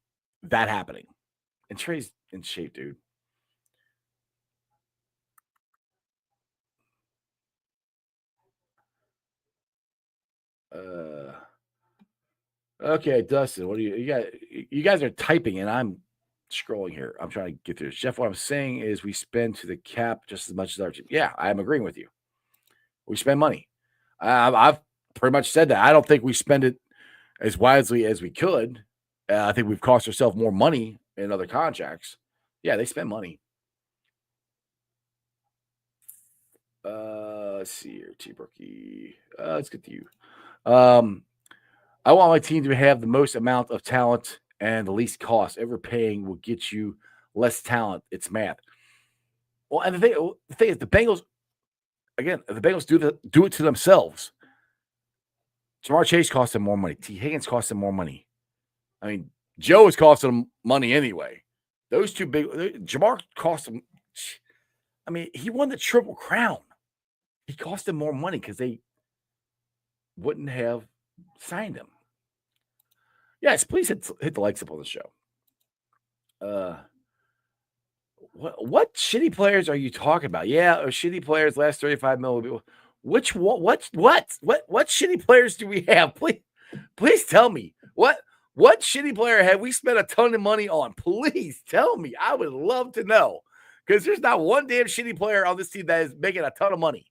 that happening. And Trey's in shape, dude. Okay, Dustin, what do you guys are typing and I'm scrolling here. I'm trying to get through this. Jeff, what I'm saying is we spend to the cap just as much as our team. Yeah, I'm agreeing with you. We spend money. I've pretty much said that. I don't think we spend it as wisely as we could. I think we've cost ourselves more money in other contracts. Yeah, they spend money. Let's see here, T-Brookie. Let's get to you. I want my team to have the most amount of talent and the least cost. Overpaying will get you less talent. It's math. Well, and the thing is, the Bengals, again, the Bengals do it to themselves. Jamar Chase cost them more money. T. Higgins cost them more money. I mean, Joe is costing them money anyway. Those two Jamar cost them. I mean, he won the Triple Crown. He cost them more money because they wouldn't have signed him. Yes, please hit the likes up on the show. What shitty players are you talking about? Yeah, shitty players last 35 mil. Which what shitty players do we have? Please tell me. What shitty player have we spent a ton of money on? Please tell me. I would love to know. Because there's not one damn shitty player on this team that is making a ton of money.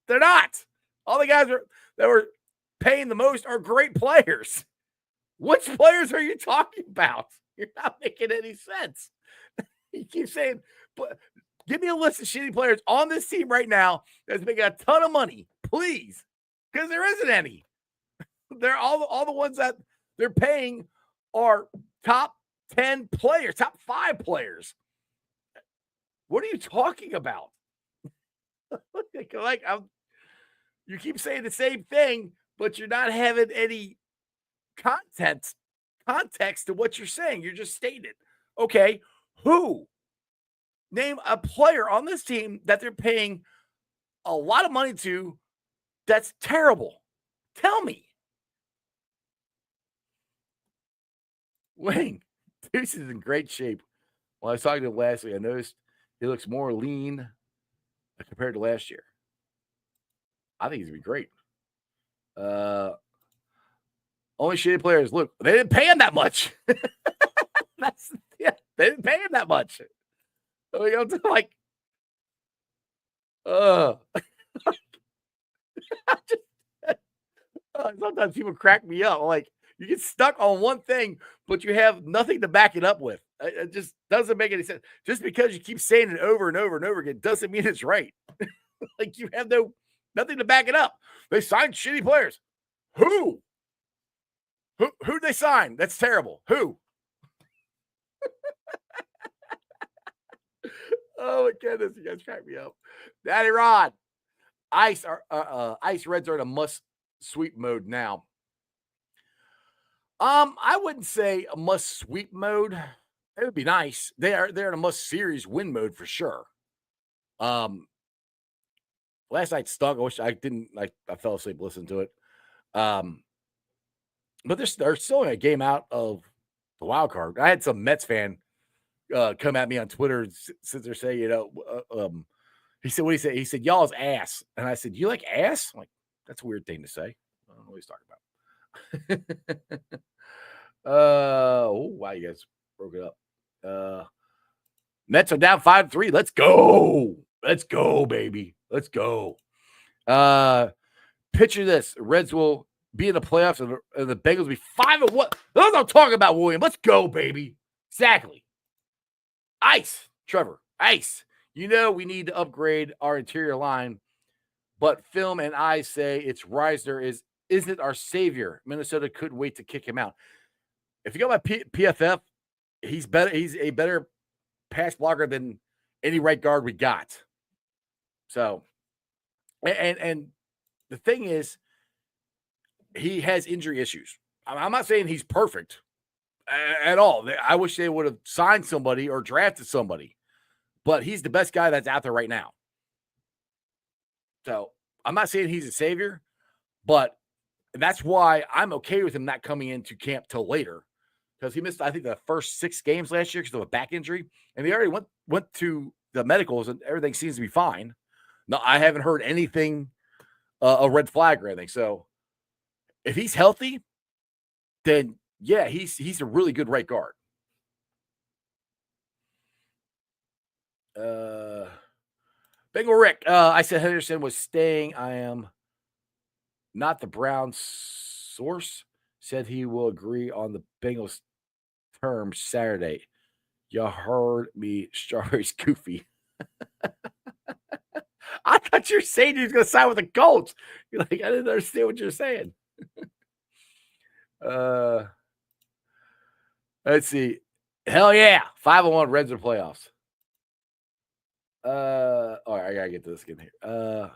They're not. All the guys that were paying the most are great players. Which players are you talking about? You're not making any sense. You keep saying, give me a list of shitty players on this team right now that's making a ton of money, please. Because there isn't any. They're all the ones that they're paying are top 10 players, top 5 players. What are you talking about? You keep saying the same thing, but you're not having any context to what you're saying. You're just stating it. Okay, who? Name a player on this team that they're paying a lot of money to that's terrible. Tell me. Wayne, Deuce is in great shape. When I was talking to him last week, I noticed he looks more lean compared to last year. I think he's going to be great. Only shitty players. Look, they didn't pay him that much. They didn't pay him that much. So, you know, like, sometimes people crack me up. Like, you get stuck on one thing, but you have nothing to back it up with. It just doesn't make any sense. Just because you keep saying it over and over and over again doesn't mean it's right. Like, you have nothing to back it up. They signed shitty players. Who did they sign? That's terrible. Who? Oh my goodness, you guys crack me up. Daddy Rod. Ice Reds are in a must sweep mode now. I wouldn't say a must sweep mode. It would be nice. They're in a must series win mode for sure. Last night stunk. I wish I didn't I fell asleep listening to it. But they're still in a game out of the wild card. I had some Mets fan come at me on Twitter since they're saying, he said, what he said? He said, y'all's ass. And I said, you like ass? I'm like, that's a weird thing to say. I don't know what he's talking about. Wow, you guys broke it up. Mets are down 5-3. Let's go. Let's go, baby. Let's go. Picture this. Reds will be in the playoffs and the Bengals will be 5-1. That's what I'm talking about, William. Let's go, baby. Exactly. Ice, Trevor. Ice. You know we need to upgrade our interior line, but film and I say it's Reisner isn't our savior. Minnesota couldn't wait to kick him out. If you go by PFF, he's better. He's a better pass blocker than any right guard we got. So, and the thing is, he has injury issues. I'm not saying he's perfect at all. I wish they would have signed somebody or drafted somebody, but he's the best guy that's out there right now. So I'm not saying he's a savior, but that's why I'm okay with him not coming into camp till later, because he missed, I think, the first 6 games last year because of a back injury, and they already went to the medicals and everything seems to be fine. No, I haven't heard anything, a red flag or anything. So if he's healthy, then yeah, he's a really good right guard. Bengal Rick, I said Henderson was staying. I am not the Browns source. Said he will agree on the Bengals terms Saturday. You heard me, Strawberry's goofy. I thought you were saying he was going to sign with the Colts. You're like, I didn't understand what you're saying. Let's see. Hell yeah. 5-1 Reds in playoffs. All right, I gotta get to this again here.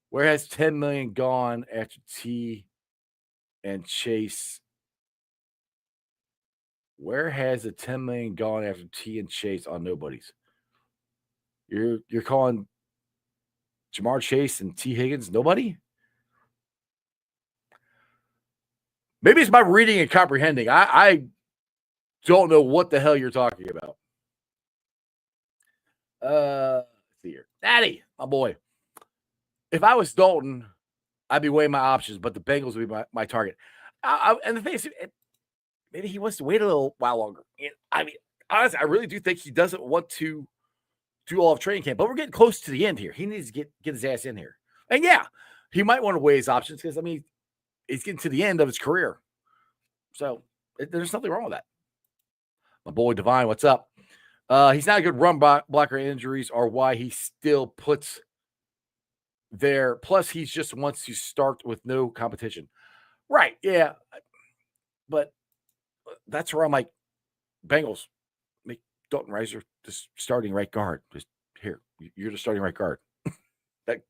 Where has 10 million gone after T and Chase? Where has the 10 million gone after T and Chase on nobodies? You're calling Jamar Chase and T Higgins nobody? Maybe it's my reading and comprehending. I don't know what the hell you're talking about. Let's see here. Natty, my boy. If I was Dalton, I'd be weighing my options, but the Bengals would be my target. And the thing is, maybe he wants to wait a little while longer. And I mean, honestly, I really do think he doesn't want to do all of training camp, but we're getting close to the end here. He needs to get his ass in here. And yeah, he might want to weigh his options because, I mean, he's getting to the end of his career. So there's nothing wrong with that. My boy Divine, what's up? He's not a good run blocker. Injuries are why he still puts there. Plus, he just wants to start with no competition. Right, yeah. But that's where I'm like, Bengals, make Dalton Reiser the starting right guard. Just here, you're the starting right guard. Like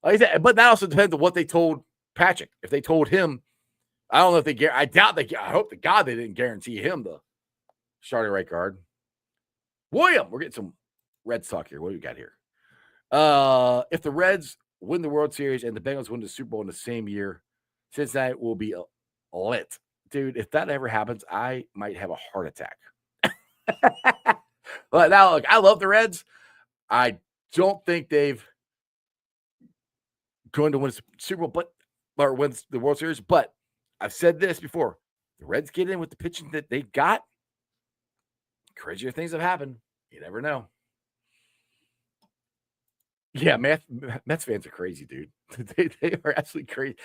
I said, but that also depends on what they told Patrick. If they told him, I don't know if they I doubt they. I hope to God they didn't guarantee him the starting right guard. William, we're getting some Reds talk here. What do we got here? If the Reds win the World Series and the Bengals win the Super Bowl in the same year, Cincinnati will be lit. Dude, if that ever happens, I might have a heart attack. But now, look, I love the Reds. I don't think they've going to win a Super Bowl, or wins the World Series. But I've said this before: the Reds get in with the pitching that they got. Crazier things have happened. You never know. Yeah, Mets fans are crazy, dude. They are absolutely crazy.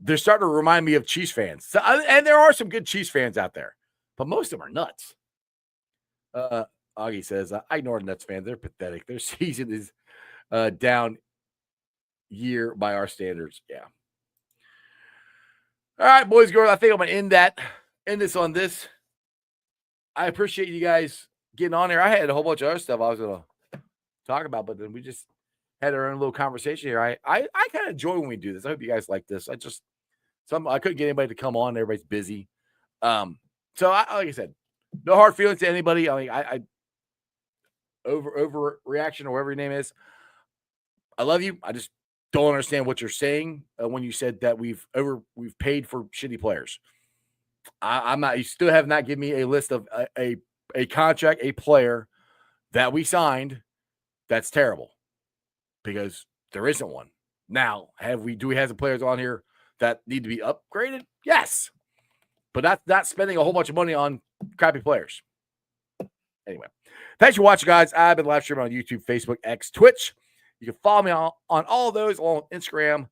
They're starting to remind me of Chiefs fans. So, and there are some good Chiefs fans out there, but most of them are nuts. Augie says, I ignore the Nets fans. They're pathetic. Their season is down year by our standards. Yeah. All right, boys, girls. I think I'm going to end this on this. I appreciate you guys getting on there. I had a whole bunch of other stuff I was going to talk about, but then we just had our own little conversation here. I kind of enjoy when we do this. I hope you guys like this. I couldn't get anybody to come on. Everybody's busy. So like I said, no hard feelings to anybody. I mean, I overreaction or whatever your name is. I love you. I just don't understand what you're saying when you said that we've paid for shitty players. I'm not. You still have not given me a list of a contract, a player that we signed that's terrible, because there isn't one. Now, do we have some players on here that need to be upgraded? Yes, but that's not spending a whole bunch of money on crappy players. Anyway, thanks for watching, guys. I've been live streaming on YouTube, Facebook, X, Twitch. You can follow me on all of those, along with Instagram,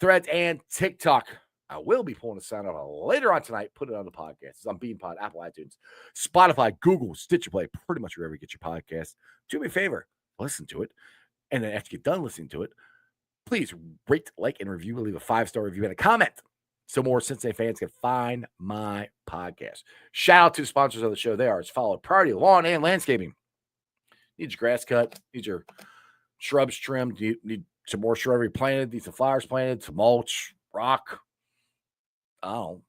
Threads, and TikTok. I will be pulling a sign off later on tonight. Put it on the podcast. It's on BeanPod, Apple iTunes, Spotify, Google, Stitcher Play, pretty much wherever you get your podcast. Do me a favor, listen to it. And then after you get done listening to it, please rate, like, and review. Leave a 5-star review and a comment so more Cincinnati fans can find my podcast. Shout out to the sponsors of the show. They are as followed: Priority Lawn and Landscaping. Need your grass cut, need your shrubs trimmed, need some more shrubbery planted, need some flowers planted, some mulch, rock,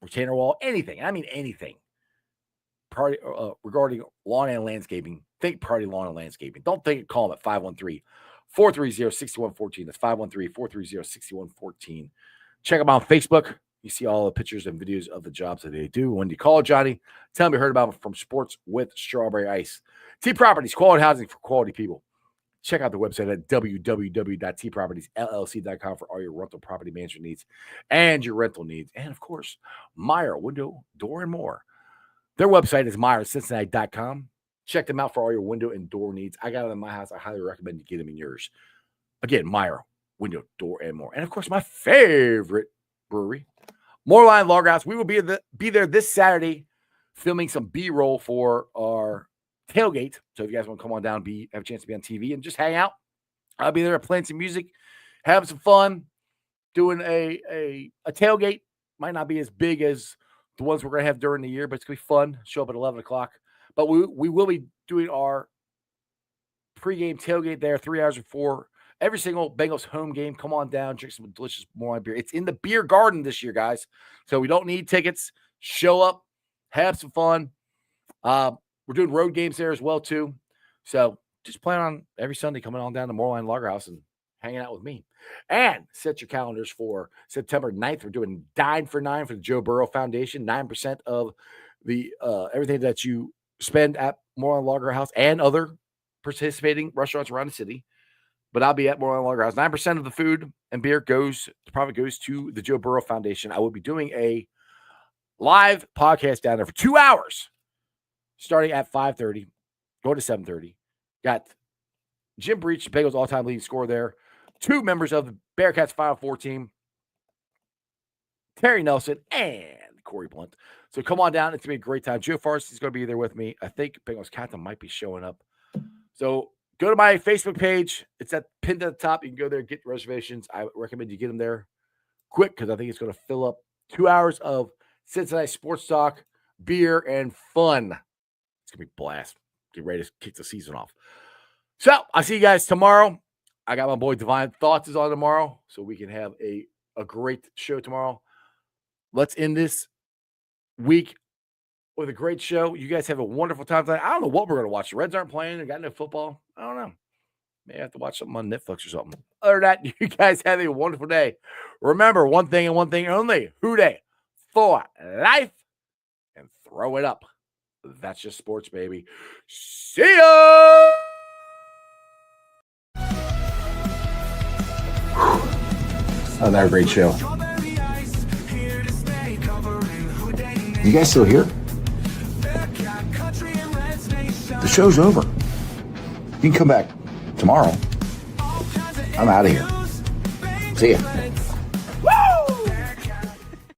retainer wall, anything. I mean anything. Regarding lawn and landscaping, think Priority Lawn and Landscaping. Don't call them at 513-430-6114. That's 513-430-6114. Check them out on Facebook. You see all the pictures and videos of the jobs that they do. When you call Johnny, tell him you heard about them from Sports with Strawberry Ice. T Properties, quality housing for quality people. Check out the website at www.tpropertiesllc.com for all your rental property management needs and your rental needs. And, of course, Meyer Window, Door, and More. Their website is MeyerCincinnati.com. Check them out for all your window and door needs. I got them in my house. I highly recommend you get them in yours. Again, Meyer Window, Door, and More. And, of course, my favorite brewery, Moorline Lager House. We will be there this Saturday filming some B-roll for our tailgate. So if you guys want to come on down, have a chance to be on TV and just hang out, I'll be there playing some music, having some fun, doing a tailgate. Might not be as big as the ones we're going to have during the year, but it's going to be fun. Show up at 11 o'clock. But we will be doing our pregame tailgate there 3 hours before every single Bengals home game. Come on down, drink some delicious Moorline beer. It's in the beer garden this year, guys. So we don't need tickets. Show up, have some fun. We're doing road games there as well, too. So just plan on every Sunday coming on down to Moorline Lager House and hanging out with me. And set your calendars for September 9th. We're doing Dine for 9 for the Joe Burrow Foundation. 9% of the everything that you spend at Moorline Lager House and other participating restaurants around the city. But I'll be at Moorline Lager House. 9% of the food and beer probably goes to the Joe Burrow Foundation. I will be doing a live podcast down there for 2 hours, starting at 5:30, go to 7:30. Got Jim Breach, the Bengals all-time leading scorer there. 2 members of the Bearcats Final Four team, Terry Nelson and Corey Blunt. So come on down. It's going to be a great time. Joe Farsi's going to be there with me. I think Bengals captain might be showing up. So go to my Facebook page. It's pinned at the top. You can go there, get reservations. I recommend you get them there quick because I think it's going to fill up 2 hours of Cincinnati sports talk, beer, and fun. It's going to be a blast. Get ready to kick the season off. So I'll see you guys tomorrow. I got my boy Divine Thoughts is on tomorrow, so we can have a great show tomorrow. Let's end this week with a great show. You guys have a wonderful time tonight. I don't know what we're going to watch. The Reds aren't playing. They got no football. I don't know. Maybe I have to watch something on Netflix or something. Other than that, you guys have a wonderful day. Remember, one thing and one thing only. Hooday for life and throw it up. That's just sports, baby. See ya! Another great show. You guys still here? The show's over. You can come back tomorrow. I'm out of here. See ya.